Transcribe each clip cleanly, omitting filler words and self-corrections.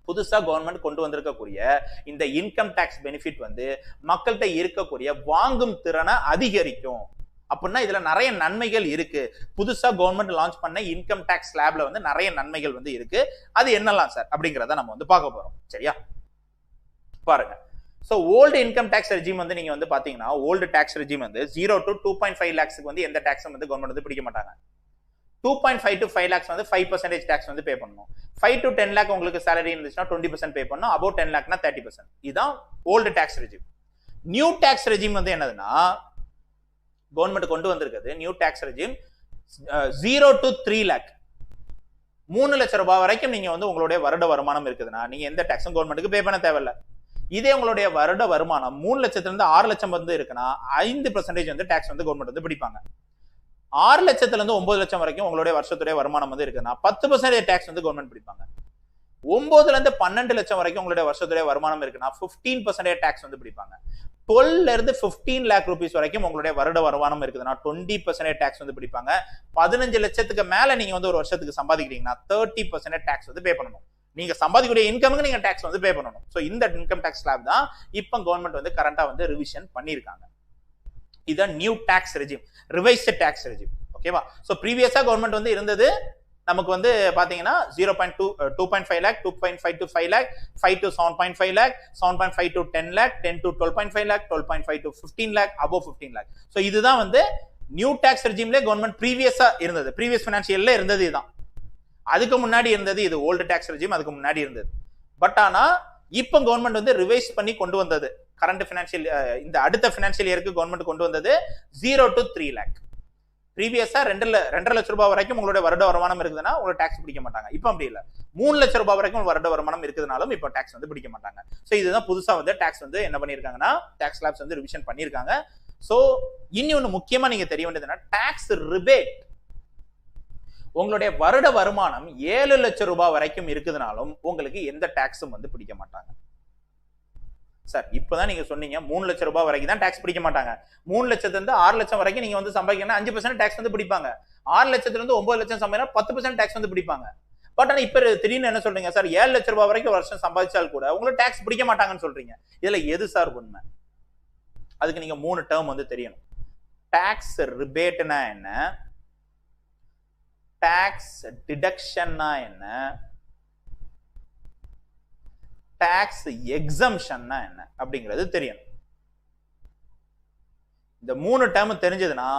புதுசா கவர்மெண்ட் கொண்டு வந்திருக்கக்கூடிய இந்த இன்கம் டாக்ஸ் பெனிஃபிட் வந்து மக்கள்கிட்ட இருக்கக்கூடிய வாங்கும் திறனை அதிகரிக்கும். அப்படின்னா இதுல நிறைய நன்மைகள் இருக்கு. புதுசா கவர்மெண்ட் லான்ச் பண்ண இன்கம் டாக்ஸ் ஸ்லாப்ல வந்து நிறைய நன்மைகள் வந்து இருக்கு. அது என்னலாம் சார் அப்படிங்கறத நம்ம வந்து பார்க்க போறோம். சரியா, பாருங்க. So old income tax regime வந்து நீங்க வந்து பாத்தீங்கன்னா ஓல்டு டாக்ஸ் ரெஜிம் வந்து 0 to 2.5 lakhsக்கு வந்து எந்த டாக்ஸும் வந்து கவர்மெண்ட் வந்து பிடிக்க மாட்டாங்க. 2.5 to 5 lakhs வந்து 5% டாக்ஸ் வந்து பே பண்ணணும். 5 to 10 lakh உங்களுக்கு salary இருந்துச்சுன்னா 20% பே பண்ணணும். above 10 lakhனா 30%. இதுதான் old tax regime. New tax regime வந்து என்னதுன்னா கவர்மெண்ட் கொண்டு வந்திருக்குது new tax regime 0 to 3 lakh 3 லட்சம் ரூபாய் வரைக்கும் நீங்க வந்து உங்களுடைய வருட வருமானம் இருக்குதுன்னா நீங்க எந்த டாக்ஸும் கவர்மெண்ட்டுக்கு பே பண்ண தேவையில்லை. இதே உங்களுடைய வருட வருமானம் 3 லட்சத்துல இருந்து 6 லட்சம் வந்து இருக்குன்னா 5% வந்து டாக்ஸ் வந்து கவர்மெண்ட் வந்து பிடிப்பாங்க. 6 லட்சத்துல இருந்து 9 லட்சம் வரைக்கும் உங்களுடைய வருஷத்துடைய வருமானம் வந்து இருக்குன்னா 10% டாக்ஸ் வந்து கவர்மெண்ட் பிடிப்பாங்க. 9ல இருந்து 12 லட்சம் வரைக்கும் உங்களுடைய வருஷத்துடைய வருமானம் இருக்குன்னா 15% டாக்ஸ் வந்து பிடிப்பாங்க. 12ல இருந்து 15 lakh rupees வரைக்கும் உங்களுடைய வருட வருமானம் இருக்குதுன்னா 20% டாக்ஸ் வந்து பிடிப்பாங்க. 15 லட்சத்துக்கு மேல நீங்க வந்து ஒரு வருஷத்துக்கு சம்பாதிக்கிறீங்கன்னா 30% டாக்ஸ் வந்து பே பண்ணணும். நீங்க சம்பாதிக்கக்கூடிய இன்கமுக்கு நீங்க டாக்ஸ் வந்து பே பண்ணணும். சோ இந்த இன்கம் டாக்ஸ் ஸ்லாப் தான் இப்போ கவர்மெண்ட் வந்து கரண்டா வந்து ரிவிஷன் பண்ணிருக்காங்க. இதான் new tax regime, revised tax regime. ஓகேவா? சோ ப்ரீவியஸா கவர்மெண்ட் வந்து இருந்தது நமக்கு வந்து பாத்தீங்கன்னா 2.5 lakh 2.5 to 5 lakh 5 to 7.5 lakh 7.5 to 10 lakh 10 to 12.5 lakh 12.5 to 15 lakh above 15 lakh. So இதுதான் வந்து நியூ டாக்ஸ் ரெஜிம்ல கவர்மெண்ட் ப்ரீவியஸா இருந்தது. ப்ரீவியஸ் ஃபினான்ஷியல்ல இருந்தது இதுதான். அதுக்கு முன்னாடி இருந்தது இது ஓல்டு டாக்ஸ் ரெஜிம், அதுக்கு முன்னாடி இருந்தது. பட் ஆனா இப்போ கவர்மெண்ட் வந்து ரிவைஸ் பண்ணி கொண்டு வந்தது கரண்ட் ஃபினான்ஷியல் இந்த அடுத்த ஃபினான்ஷியல் இயருக்கு கவர்மெண்ட் கொண்டு வந்தது 0 to 3 lakh. ப்ரீவியஸா 2.5 லட்சம் ரூபாய் வரைக்கும் உங்களுடைய வருட வருமானம் இருக்குதுன்னா உங்களுக்கு டாக்ஸ் பிடிக்க மாட்டாங்க. இப்போ அப்படி இல்லை, 3 லட்சம் ரூபாய் வரைக்கும் வருட வருமானம் இருக்குதுனாலும் இப்போ டாக்ஸ் வந்து பிடிக்க மாட்டாங்க. ஸோ இதுதான் புதுசா வந்து டாக்ஸ் வந்து என்ன பண்ணிருக்காங்கன்னா டாக்ஸ் ஸ்லாப்ஸ் வந்து ரிவிஷன் பண்ணிருக்காங்க. ஸோ இன்னொன்னு முக்கியமா நீங்க தெரிய வேண்டியதுன்னா டாக்ஸ் ரிபேட் உங்களுடைய வருட வருமானம் 7 லட்சம் ரூபாய் வரைக்கும் இருக்குதுனாலும் உங்களுக்கு எந்த டாக்ஸும் வந்து பிடிக்க மாட்டாங்க. சார் இப்பதான் நீங்க சொன்னீங்க 3 லட்சம் ரூபாய் வரைக்கும் தான் டாக்ஸ் பிடிக்க மாட்டாங்க. 3 லட்சத்துல இருந்து 6 லட்சம் வரைக்கும் நீங்க வந்து சம்பாதிக்கணும் 5% டாக்ஸ் வந்து பிடிப்பாங்க. 6 லட்சத்துல இருந்து 9 லட்சம் சம்பாதினா 10% டாக்ஸ் வந்து பிடிப்பாங்க. பட் ஆனா இப்ப திடீர்னு என்ன சொல்றீங்க சார் 7 லட்சம் ரூபாய் வரைக்கும் வருஷம் சம்பாதிச்சால் கூட உங்களுக்கு டாக்ஸ் பிடிக்க மாட்டாங்கன்னு சொல்றீங்க. இதுல எது சார் உண்மை? அதுக்கு நீங்க 3 டேர்ம் வந்து தெரியணும். டாக்ஸ் ரிபேட்னா என்ன, டாக்ஸ் டிடக்ஷன்னா என்ன, டாக்ஸ் எக்ஸம்ஷன்னா என்ன அப்படிங்கிறது தெரியணும். இந்த 3 டேர்ம் தெரிஞ்சதுன்னா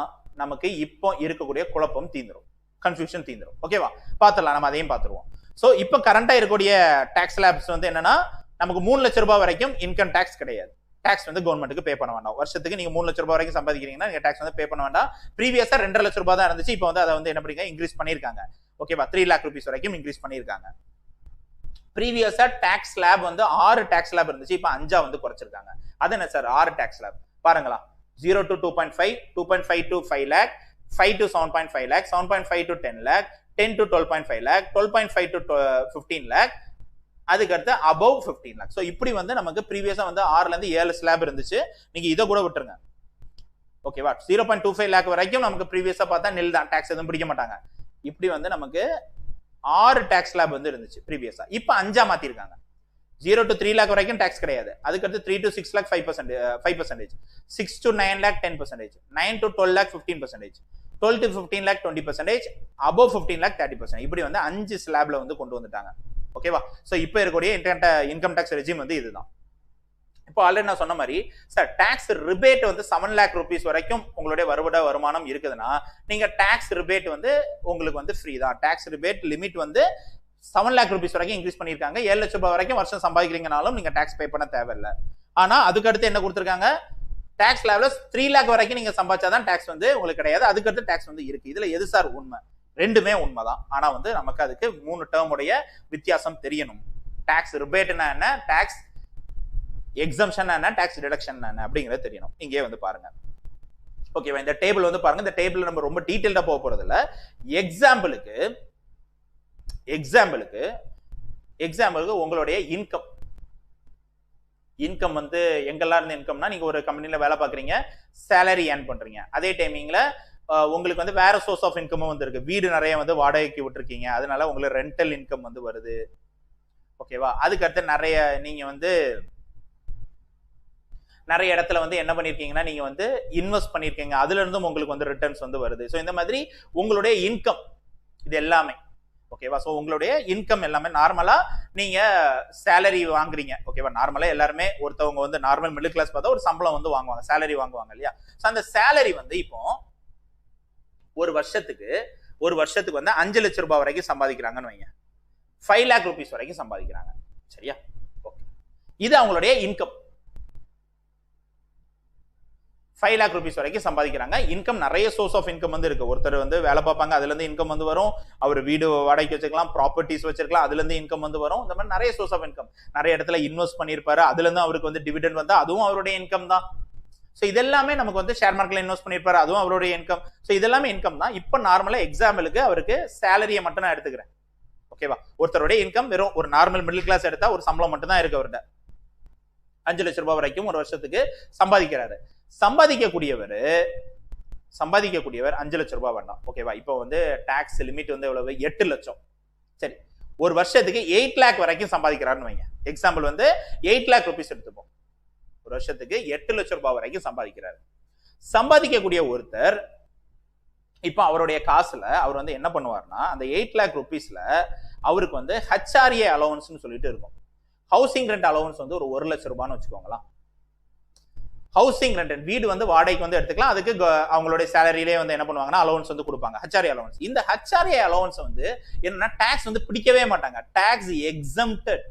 நமக்கு இப்போ இருக்கக்கூடிய குழப்பம் தீந்துரும், கன்ஃபியூஷன் தீந்துரும். ஓகேவா? பார்த்துடலாம், நம்ம அதையும் பார்த்துருவோம். ஸோ இப்போ கரண்டா இருக்கக்கூடிய டாக்ஸ் ஸ்லாப்ஸ் வந்து என்னன்னா நமக்கு 3 லட்சம் ரூபாய் வரைக்கும் இன்கம் டாக்ஸ் கிடையாது. டாக்ஸ் வந்து கவர்மெண்ட்டுக்கு பே பண்ண வேண்டாம். வருஷத்துக்கு நீங்க 3 லட்சம் ரூபாய் வரைக்கும் சம்பாதிக்கிறீங்கன்னா நீங்க டாக்ஸ் வந்து பே பண்ண வேண்டாம். ப்ரீவியஸா 2.5 லட்சம் ரூபாய் தான் இருந்துச்சு. இப்போ வந்து அதை வந்து என்ன பண்ணிருக்காங்க, இன்க்ரீஸ் பண்ணிருக்காங்க. ஓகேவா? 3 lakh rupees வரைக்கும் இன்க்ரீஸ் பண்ணிருக்காங்க. ப்ரீவியஸா டாக்ஸ் ஸ்லாப் வந்து 6 டாக்ஸ் ஸ்லாப் இருந்துச்சு, இப்போ 5 வந்து குறைச்சிருக்காங்க. அது என்ன சார் 6 டாக்ஸ் ஸ்லாப் பாருங்களா? 0 to 2.5 2.5 to 5 lakh 5 to 7.5 lakh 7.5 to 10 lakh 10 to 12.5 lakh 12.5 to 15 lakh அதுக்கு அடுத்து above 15 lakh. ஸோ இப்படி வந்து நமக்கு ப்ரீவியஸா வந்து 6ல இருந்து 7 ஸ்லாப் இருந்துச்சு. நீங்க இதை கூட விட்டுருங்க. ஓகேவா? 0.25 lakh வரைக்கும் நமக்கு ப்ரீவியஸா பார்த்தா நெல் தான், டாக்ஸ் எதுவும் பிடிக்க மாட்டாங்க. இப்படி வந்து நமக்கு 6 டாக்ஸ் ஸ்லாப் வந்து இருந்துச்சு ப்ரீவியஸா. இப்போ 5 மாத்திருக்காங்க. 0 to 3 lakh வரைக்கும் டாக்ஸ் கிடையாது. அதுக்கடுத்து 3 to 6 lakh 5%, 6 to 9 lakh 10%, 9 to 12 lakh 15%, 12 to 15 lakh 20%, above 15 lakh 30%. இப்படி வந்து 5 ஸ்லாப்ல வந்து கொண்டு வந்துட்டாங்க. ஓகேவா? சோ இப்போ இருக்கக்கூடிய இன்கம் டாக்ஸ் ரெஜிம் வந்து இதுதான். இப்போ ஆல்ரெடி நான் சொன்ன மாதிரி சார் டாக்ஸ் ரிபேட் வந்து 7 lakh rupees வரைக்கும் உங்களுடைய வருட வருமானம் இருக்குதுன்னா நீங்க டாக்ஸ் ரிபேட் வந்து உங்களுக்கு வந்து ஃப்ரீ தான். டாக்ஸ் ரிபேட் லிமிட் வந்து 7 lakh rupees வரைக்கும் இன்க்ரீஸ் பண்ணிருக்காங்க. 7 லட்சம் ரூபாய் வரைக்கும் வருஷம் சம்பாதிக்கிறீங்கனாலும் நீங்க டாக்ஸ் பே பண்ண தேவையில்லை. ஆனா அதுக்கு அடுத்து என்ன கொடுத்துருக்காங்க, டாக்ஸ் லெவல்ஸ் 3 lakh வரைக்கும் நீங்க சம்பாதிச்சாதான் டாக்ஸ் வந்து உங்களுக்கு கிடையாது. அதுக்கு அடுத்து டாக்ஸ் வந்து இருக்கு. இதுல எது சார் உண்மை? ரெண்டுமே உண்மைதான். ஆனா வந்து நமக்கு அதுக்கு 3 டேர்ம் உடைய வித்தியாசம் தெரியணும். டாக்ஸ் ரிபேட்னா என்ன, டாக்ஸ் எக்ஸம்ஷன் என்ன, டாக்ஸ் டிடக்ஷன் என்ன அப்படிங்கறது தெரியணும். இங்கே வந்து பாருங்க. ஓகேவா? இந்த டேபிள் வந்து பாருங்க. இந்த டேபிள் நம்ம ரொம்ப டீடைல்டா போக போறது இல்ல. எக்ஸாம்பிளுக்கு உங்களுடைய இன்கம் வந்து எங்கெல்லாம் இருந்து இன்கம்னா நீங்க ஒரு கம்பெனில வேலை பாக்குறீங்க, சேலரி ஏர்ன் பண்றீங்க. அதே டைமிங்ல உங்களுக்கு வந்து வேற சோர்ஸ் ஆஃப் இன்கமும் வந்து இருக்கு. வீடு நிறைய வந்து வாடகைக்கு விட்டுருக்கீங்க, அதனால உங்களுக்கு ரெண்டல் இன்கம் வந்து வருது. ஓகேவா. அதுக்கு அடுத்து நிறைய நீங்க வந்து நிறைய இடத்துல வந்து என்ன பண்ணிருக்கீங்கன்னா நீங்க வந்து இன்வெஸ்ட் பண்ணிருக்கீங்க, அதுல இருந்தும் உங்களுக்கு வந்து ரிட்டர்ன்ஸ் வந்து வருது. ஸோ இந்த மாதிரி உங்களுடைய இன்கம் இது எல்லாமே ஓகேவா. ஸோ உங்களுடைய இன்கம் எல்லாமே நார்மலா நீங்க சேலரி வாங்குறீங்க ஓகேவா. நார்மலா எல்லாருமே ஒருத்தவங்க வந்து நார்மல் மிடில் கிளாஸ் பார்த்தா ஒரு சம்பளம் வந்து வாங்குவாங்க, சேலரி வாங்குவாங்க இல்லையா. ஸோ அந்த சேலரி வந்து இப்போ ஒரு வருஷத்துக்கு வந்து 5 லட்சம் ரூபாய் வரைக்கும் சம்பாதிக்கிறாங்கன்னு வைங்க, 5 லேக் ருபீஸ் வரைக்கும் சம்பாதிக்கிறாங்க சரியா. இது அவங்களுடைய இன்கம். 5 லேக் ருபீஸ் வரைக்கும் சம்பாதிக்கிறாங்க. இன்கம் நிறைய சோர்ஸ் ஆஃப் இன்கம் வந்து இருக்கு. ஒருத்தர் வந்து வேலை பார்ப்பாங்க, அதுல இருந்து இன்கம் வந்து வரும். அவர் வீடு வாடகைக்கு வச்சுக்கலாம், ப்ராப்பர்ட்டிஸ் வச்சிருக்கலாம், அதுல இருந்து இன்கம் வந்து வரும். இந்த மாதிரி நிறைய சோர்ஸ் ஆஃப் இன்கம். நிறைய இடத்துல இன்வெஸ்ட் பண்ணிருப்பாரு, அதுல இருந்து அவருக்கு வந்து டிவிடெண்ட் வந்தா அதுவும் அவருடைய இன்கம் தான். ஸோ இதெல்லாமே நமக்கு வந்து ஷேர் மார்க்கெட்ல இன்வெஸ்ட் பண்ணிருப்பாரு, அதுவும் அவருடைய இன்கம். ஸோ இதெல்லாமே இன்கம் தான். இப்போ நார்மலா எக்ஸாம்பிளுக்கு அவருக்கு சேலரியை மட்டும் நான் எடுத்துக்கிறேன் ஓகேவா. ஒருத்தருடைய இன்கம் வெறும் ஒரு நார்மல் மிடில் கிளாஸ் எடுத்தா ஒரு சம்பளம் மட்டும் தான் இருக்கு அவர்கிட்ட. 5 லட்சம் ரூபாய் வரைக்கும் ஒரு வருஷத்துக்கு சம்பாதிக்கிறாரு. சம்பாதிக்கக்கூடியவர் 5 லட்சம் ரூபாய் வேண்டாம் ஓகேவா. இப்போ வந்து டாக்ஸ் லிமிட் வந்து எவ்வளவு, 8 லட்சம். சரி, ஒரு வருஷத்துக்கு 8 லேக் வரைக்கும் சம்பாதிக்கிறாருன்னு வைங்க. எக்ஸாம்பிள் வந்து 8 லேக் ருபீஸ் எடுத்துப்போம். ஒரு வருஷத்துக்கு 8 லட்சம் ரூபாய் வரைக்கும் சம்பாதிக்கிறாரு. சம்பாதிக்கக்கூடிய ஒருத்தர் இப்போ அவருடைய காசுல அவர் வந்து என்ன பண்ணுவார்னா, அந்த 8 லேக் ருபீஸ்ல அவருக்கு வந்து HRA அலவன்ஸ் சொல்லிட்டு இருக்கும். ஹவுசிங் ரெண்ட் அலவன்ஸ் வந்து ஒரு 1 லட்சம் ரூபான்னு வச்சுக்கோங்களா. ஹவுசிங் ரெண்ட் வீடு வந்து வாடகைக்கு வந்து எடுத்துக்கலாம், அதுக்கு அவங்களுடைய சேலரியிலே வந்து என்ன பண்ணுவாங்கன்னா அலவன்ஸ் வந்து கொடுப்பாங்க, HRA அலவன்ஸ். இந்த HRA அலவன்ஸ் வந்து என்னன்னா டாக்ஸ் வந்து பிடிக்கவே மாட்டாங்க, டாக்ஸ் எக்ஸம்ப்டட்.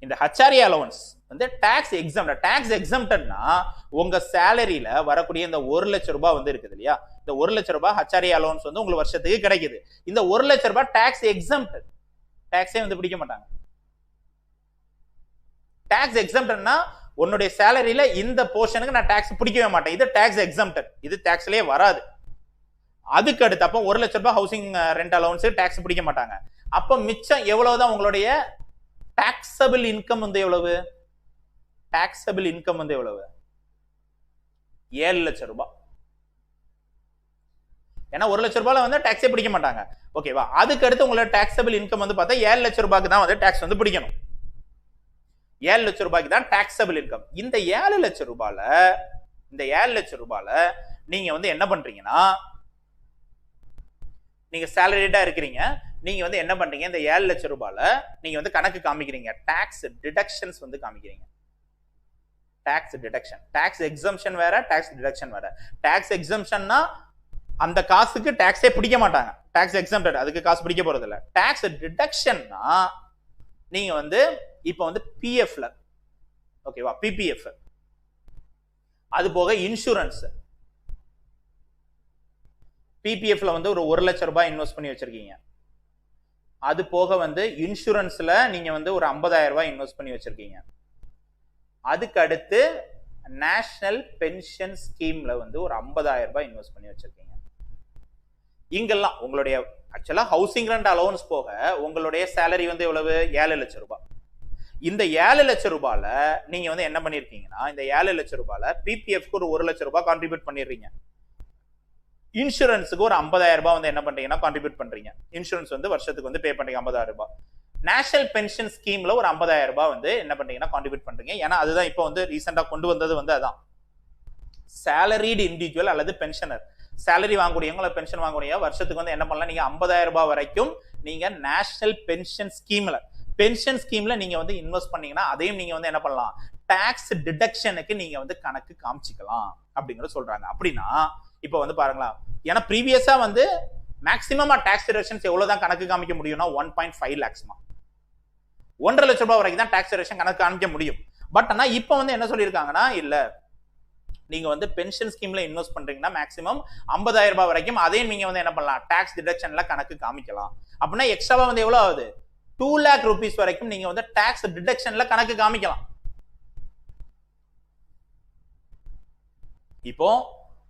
இந்த HRA அலவன்ஸ் வந்து டாக்ஸ் எக்ஸம்ப்டட். டாக்ஸ் எக்ஸம்ப்டட்னா உங்க சேலரியில வரக்கூடிய இந்த 1 லட்சம் ரூபாய் வந்து இருக்குது இல்லையா, இந்த 1 லட்சம் ரூபாய் HRA அலவன்ஸ் வந்து உங்களுக்கு வருஷத்துக்கு கிடைக்குது. இந்த 1 லட்சம் ரூபாய் டாக்ஸ் எக்ஸம்ப்டட், டாக்ஸே வந்து பிடிக்க மாட்டாங்க. டாக்ஸ் எக்ஸம்ப்டட்னா உன்னுடைய சேலரியில இந்த போர்ஷனுக்கு நான் டாக்ஸ் பிடிக்கவே மாட்டேன், இது டாக்ஸ் எக்ஸம்ப்டட், இது டாக்ஸ்லயே வராது. அதுக்கு அடுத்து அப்போ 1 லட்சம் ரூபாய் ஹவுசிங் ரெண்ட் அலவன்ஸ் டாக்ஸ் பிடிக்க மாட்டாங்க. அப்போ மிச்சம் எவ்வளவுதான் உங்களுடைய டாக்ஸபிள் இன்கம் வந்து எவ்வளவு, டாக்ஸபிள் இன்கம் வந்து எவ்வளவு, 7 லட்சம் ரூபாய். ஏன்னா 1 லட்சம் ரூபாயில வந்து டாக்ஸே பிடிக்க மாட்டாங்க ஓகேவா. அதுக்கு அடுத்து உங்களோட டாக்ஸபிள் இன்கம் வந்து பார்த்தா 7 லட்சம் ரூபாய்க்கு தான் வந்து டாக்ஸ் வந்து பிடிக்கணும். 7 லட்சம் ரூபாய்க்கு தான் டாக்ஸபிள் இன்கம். இந்த 7 லட்சம் ரூபாயில நீங்க வந்து என்ன பண்றீங்கன்னா, நீங்க சேலரிடா இருக்கிறீங்க, நீங்க வந்து என்ன பண்றீங்க, இந்த 7 லட்சம் ரூபாயில நீங்க வந்து கணக்கு காமிக்கிறீங்க, டாக்ஸ் டிடக்ஷன்ஸ் வந்து காமிக்கிறீங்க. டாக்ஸ் டிடக்ஷன், டாக்ஸ் எக்ஸம்ஷன் வேற, டாக்ஸ் டிடக்ஷன் வேற. டாக்ஸ் எக்ஸம்ஷன்னா அந்த காசுக்கு டாக்ஸே பிடிக்க மாட்டாங்க, டாக்ஸ் எக்ஸம்ப்டட், அதுக்கு காசு பிடிக்க போறது இல்ல. டாக்ஸ் டிடக்ஷன்னா நீங்க வந்து இப்போ வந்து பிஎஃப்ல ஓகேவா, பிபிஎஃப், அது போக இன்சூரன்ஸ், பிபிஎஃப்ல வந்து ஒரு 1 லட்சம் ரூபாய் இன்வெஸ்ட் பண்ணி வச்சிருக்கீங்க, அது போக வந்து இன்சூரன்ஸ்ல நீங்க வந்து ஒரு 50,000 ரூபாய் இன்வெஸ்ட் பண்ணி வச்சிருக்கீங்க. அதுக்கு அடுத்து நேஷனல் பென்ஷன் ஸ்கீம்ல வந்து ஒரு 50,000 ரூபாய் இன்வெஸ்ட் பண்ணி வச்சிருக்கீங்க. இங்கெல்லாம் உங்களுடைய ஆக்சுவலா ஹவுசிங் ரெண்ட் அலவன்ஸ் போக உங்களுடைய சேலரி வந்து எவ்வளவு, 7 லட்சம் ரூபாய். இந்த 7 லட்சம் ரூபாயில நீங்க வந்து என்ன பண்ணிருக்கீங்கன்னா, இந்த 7 லட்சம் ரூபாயில பிபிஎஃப்க்கு ஒரு 1 லட்சம் ரூபாய் கான்ட்ரிபியூட் பண்ணிடுறீங்க, இன்சூரன்ஸுக்கு ஒரு 50,000 ரூபாய் வந்து என்ன பண்றீங்கன்னா கான்ட்ரிபியூட் பண்றீங்க. இன்சூரன்ஸ் வந்து வருஷத்துக்கு வந்து பே பண்றீங்க 50,000 ரூபாய். நேஷனல் பென்ஷன் ஸ்கீம்ல ஒரு 50,000 ரூபாய் வந்து என்ன பண்றீங்கன்னா கான்ட்ரிபியூட் பண்றீங்க. ஏன்னா அதுதான் இப்போ வந்து ரீசெண்டா கொண்டு வந்தது வந்து அதான், சேலரிடு இண்டிவிஜுவல் அல்லது பென்ஷனர், சேலரி வாங்கக்கூடியவங்க பென்ஷன் வாங்கக்கூடிய வருஷத்துக்கு வந்து என்ன பண்ணலாம், நீங்க 50,000 ரூபாய் வரைக்கும் நீங்க நேஷனல் பென்ஷன் ஸ்கீம்ல நீங்க வந்து இன்வெஸ்ட் பண்ணீங்கன்னா அதையும் நீங்க வந்து என்ன பண்ணலாம், டாக்ஸ் டிடக்ஷனுக்கு நீங்க வந்து கணக்கு காமிச்சிக்கலாம் அப்படிங்கறத சொல்றாங்க. அப்படின்னா இப்போ வந்து பாருங்களா, ஏன்னா ப்ரீவியஸா வந்து மேக்ஸிமமா டாக்ஸ் டிடக்ஷன்ஸ் எவ்வளவுதான் கணக்கு காமிக்க முடியும்னா 1.5 lakhs, 1.5 லட்சம் ரூபாய் வரைக்கும் தான் டாக்ஸ் டிடக்ஷன் கணக்கு காமிக்க முடியும். பட் ஆனா இப்போ வந்து என்ன சொல்லியிருக்காங்கன்னா, இல்ல நீங்க வந்து பென்ஷன் ஸ்கீம்ல இன்வெஸ்ட் பண்றீங்கன்னா மேக்ஸிமம் 50,000 ரூபாய் வரைக்கும் அதையும் நீங்க வந்து என்ன பண்ணலாம், டாக்ஸ் டிடக்ஷன்ல கணக்கு காமிக்கலாம். அப்படின்னா எக்ஸ்ட்ராவா வந்து எவ்வளவு ஆகுது, 2 lakh rupees வரைக்கும் நீங்க வந்து டாக்ஸ் டிடக்ஷன்ல கணக்கு காமிக்கலாம். இப்போ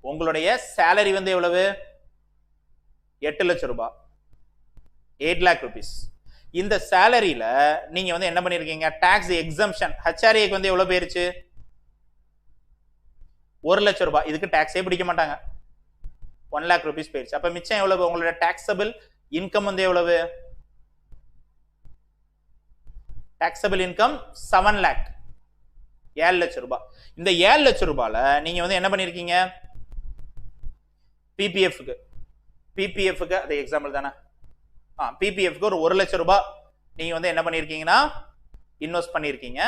உங்களுடைய சேலரி வந்து எவ்வளவு, 8 லட்சம் ரூபாய், 8 lakh rupees. இந்த சேலரியில நீங்க வந்து என்ன பண்ணிருக்கீங்க, டாக்ஸ் எக்ஸம்ஷன் HRAக்கு வந்து எவ்வளவு போயிருச்சு, 1 லட்சம் ரூபாய், இதுக்கு டாக்ஸே பிடிக்க மாட்டாங்க, 1 lakh rupees போயிருச்சு. அப்ப மிச்சம் எவ்வளவு, உங்களோட டாக்ஸபிள் இன்கம் வந்து எவ்வளவு, taxable income 7 lakh 7 லட்சம் ரூபாய். இந்த 7 லட்சம் ரூபாயில நீங்க வந்து என்ன பண்ணிருக்கீங்க? பிபிஎஃப்க்கு அது எக்ஸாம்பிள் தானே. பிபிஎஃப்க்கு ஒரு 1 லட்சம் ரூபாய் நீங்க வந்து என்ன பண்ணிருக்கீங்கன்னா இன்வெஸ்ட் பண்ணிருக்கீங்க.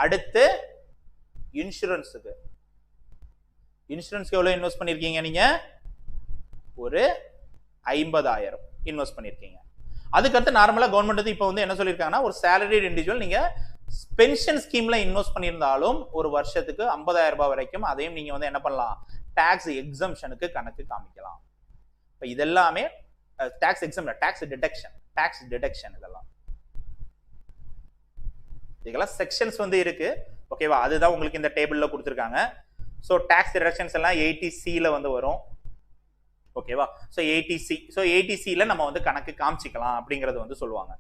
அடுத்து இன்சூரன்ஸுக்கு எவ்வளவு இன்வெஸ்ட் பண்ணிருக்கீங்க? நீங்க ஒரு 50,000 இன்வெஸ்ட் பண்ணிருக்கீங்க. அதுக்கடுத்து நார்மலா கவர்மெண்ட் வந்து இப்போ வந்து என்ன சொல்லியிருக்காங்கன்னா, ஒரு சேலரிட் இண்டிவிஜுவல் நீங்க பென்ஷன் ஸ்கீம்ல இன்வெஸ்ட் பண்ணியிருந்தாலும் ஒரு வருஷத்துக்கு 50,000 ரூபாய் வரைக்கும் அதையும் நீங்க வந்து என்ன பண்ணலாம்? டாக்ஸ் எக்ஸம்ஷனுக்கு கணக்கு காமிக்கலாம். இப்போ இதெல்லாமே டாக்ஸ் எக்ஸம்ஷன், டாக்ஸ் டிடக்ஷன் இதெல்லாம் செக்ஷன்ஸ் வந்து இருக்கு. ஓகேவா? அதுதான் உங்களுக்கு இந்த டேபிள்ல கொடுத்துருக்காங்க. ஸோ டாக்ஸ் டிடக்ஷன்ஸ் எல்லாம் 80C வந்து வரும். ஓகேவா? ஸோ 80Cல நம்ம வந்து கணக்கு காமிச்சிக்கலாம் அப்படிங்கறது வந்து சொல்லுவாங்க.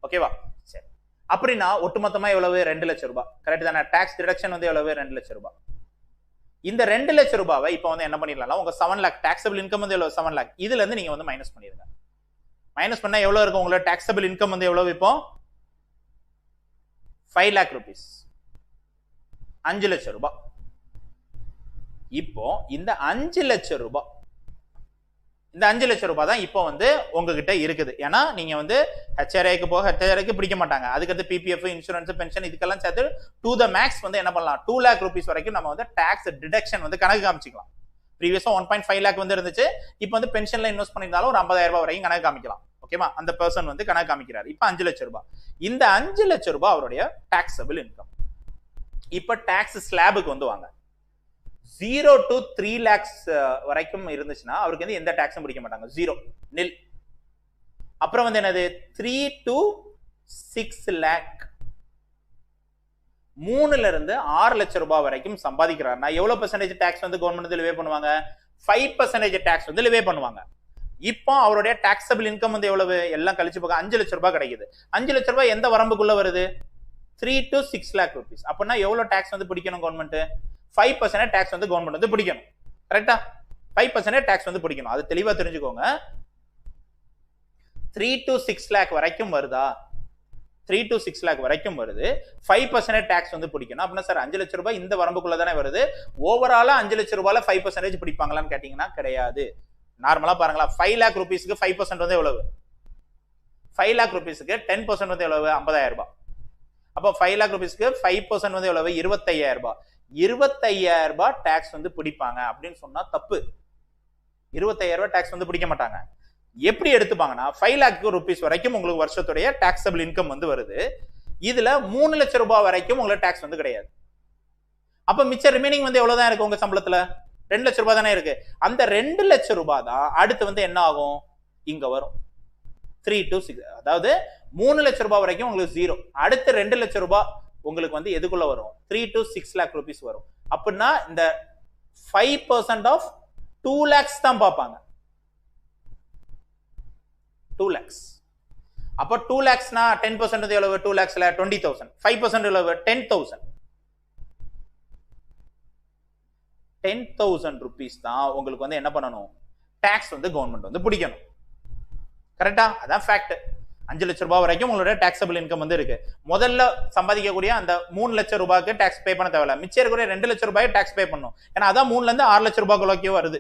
ஓகேவா? சரி, அப்படின்னா ஒட்டுமொத்தமா எவ்வளவு? 2 லட்சம் ரூபாய். கரெக்ட் தானே? டாக்ஸ் டிடக்ஷன் வந்து எவ்வளவு? 2 லட்சம் ரூபாய். இந்த 2 லட்சம் ரூபாவை இப்போ வந்து என்ன பண்ணிடலாம்? உங்க 7 லேக் டாக்ஸபிள் இன்கம் வந்து எவ்வளவு? 7 லேக். இதுல இருந்து நீங்க வந்து மைனஸ் பண்ணிருங்க. மைனஸ் பண்ணா எவ்வளவு இருக்கும்? உங்களோட டாக்ஸபிள் இன்கம் வந்து எவ்வளவு? இப்போ 5 லேக் ருபீஸ், 5 லட்சம் ரூபாய். இப்போ இந்த 5 லட்சம் ரூபாய், இந்த 5 லட்சம் ரூபாய் தான் இப்போ வந்து உங்ககிட்ட இருக்குது. ஏன்னா நீங்க வந்து ஹெச்ஆர்ஐக்கு போக ஹெச்ஆர்ஐக்கு பிடிக்க மாட்டாங்க. அதுக்கடுத்து பிபிஎஃப், இன்சூரன்ஸ், பென்ஷன் இதுக்கெல்லாம் சேர்த்து டு த மேக்ஸ் வந்து என்ன பண்ணலாம்? 2 லேக் ருபீஸ் வரைக்கும் நம்ம வந்து டாக்ஸ் டிடக்ஷன் வந்து கணக்கு காமிச்சிக்கலாம். ப்ரீவியஸா 1.5 லேக் வந்து இருந்துச்சு. இப்போ வந்து பென்ஷன்ல இன்வெஸ்ட் பண்ணியிருந்தாலும் ஒரு 50,000 ரூபாய் வரைக்கும் கணக்கு காமிக்கலாம். ஓகேவா? அந்த பர்சன் வந்து கணக்கு காமிக்கிறாரு. இப்போ 5 லட்சம் ரூபாய். இந்த 5 லட்சம் ரூபாய் அவருடைய டாக்ஸபிள் இன்கம். இப்போ டாக்ஸ் ஸ்லாபுக்கு வந்து வாங்க. 0 to 3 lakhs வரைக்கும் இருந்துச்சுன்னா அவருக்கு வந்து எந்த டாக்ஸும் பிடிக்க மாட்டாங்க. 0 nil. அப்புறம் வந்து என்னது? 3 to 6 lakh, 3ல இருந்து 6 லட்சம் ரூபாய் வரைக்கும் சம்பாதிக்கிறாருன்னா எவ்வளவு பெர்சன்டேஜ் டாக்ஸ் வந்து கவர்மெண்ட் வந்து லிவே பண்ணுவாங்க? 5% டாக்ஸ் வந்து லிவே பண்ணுவாங்க. இப்போ அவருடைய டாக்ஸபிள் இன்கம் வந்து எவ்வளவு? எல்லாம் கழிச்சு போக 5 லட்சம் ரூபாய் கிடைக்குது. 5 லட்சம் ரூபாய் எந்த வரம்புக்குள்ள வருது? 3 to 6 lakh rupees. அப்படின்னா எவ்வளவு டாக்ஸ் வந்து பிடிக்கணும் கவர்மெண்ட்? 5% டாக்ஸ் வந்து கவர்மெண்ட் வந்து பிடிக்கணும். கரெக்டா? 5% டாக்ஸ் வந்து பிடிக்கணும். அது தெளிவா தெரிஞ்சுக்கோங்க. 3 to 6 lakh வரைக்கும் வருதா? 3 to 6 lakh வரைக்கும் வருது. 5% டாக்ஸ் வந்து பிடிக்கணும். அப்படின்னா சார் 5 லட்சம் ரூபாய் இந்த வரம்புக்குள்ள தானே வருது. ஓவராலா 5 லட்சம் ரூபாயில 5% பிடிப்பாங்களான்னு கேட்டீங்கன்னா கிடையாது. நார்மலா பாருங்களா, 5 lakh rupeesக்கு 5% வந்து எவ்வளவு? 5 lakh rupeesக்கு 10% வந்து எவ்வளவு? 50,000 ரூபாய். அப்போ 5 lakh rupeesக்கு 5% வந்து எவ்வளவு? 25,000 ரூபாய். 25,000 ரூபாய் டாக்ஸ் வந்து பிடிப்பாங்க அப்படின்னு சொன்னா தப்பு. 25,000 ரூபாய் டாக்ஸ் வந்து பிடிக்க மாட்டாங்க. எப்படி எடுத்துப்பாங்கன்னா 5 lakh rupees வரைக்கும் உங்களுக்கு வருஷத்துடைய டாக்ஸபிள் இன்கம் வந்து வருது. இதுல 3 லட்சம் ரூபாய் வரைக்கும் உங்களுக்கு டாக்ஸ் வந்து கிடையாது. அப்ப மிச்ச ரிமைனிங் வந்து எவ்வளவுதான் இருக்கு உங்க சம்பளத்துல? 2 லட்சம் ரூபாய் தானே இருக்கு. அந்த 2 லட்சம் ரூபாய் தான் அடுத்து வந்து என்ன ஆகும்? இங்க வரும் 3 to 6. அதாவது 3 லட்சம் ரூபாய் வரைக்கும் உங்களுக்கு 0. அடுத்து 2 லட்சம் ரூபாய் உங்களுக்கு வந்து எதுக்குள்ள வரும்? 3 to 6 lakh rupees வரும். அப்படின்னா இந்த 5% of 2 lakhs தான் பார்ப்பாங்க. 2 lakhs. அப்ப 2 lakhsனா 10% வந்து எவ்வளவு? 2 lakhsல 20,000. 5% எவ்வளவு? 10,000. 10,000 rupees தான் உங்களுக்கு வந்து என்ன பண்ணணும்? டாக்ஸ் வந்து கவர்மெண்ட் வந்து பிடிக்கணும். கரெக்டா? அதான் ஃபேக்ட். 5 லட்சம் ரூபாய் வரைக்கும் உங்களோட டாக்ஸபிள் இன்கம் வந்து இருக்கு. முதல்ல சம்பாதிக்கக்கூடிய அந்த 3 லட்சம் ரூபாய்க்கு டாக்ஸ் பே பண்ண தேவையில்ல. மிச்சம் இருக்கக்கூடிய 2 லட்சம் ரூபாய் டாக்ஸ் பே பண்ணணும். ஏன்னா அதான் 3ல இருந்து 6 லட்சம் ரூபாய்க்குள்ளே வருது.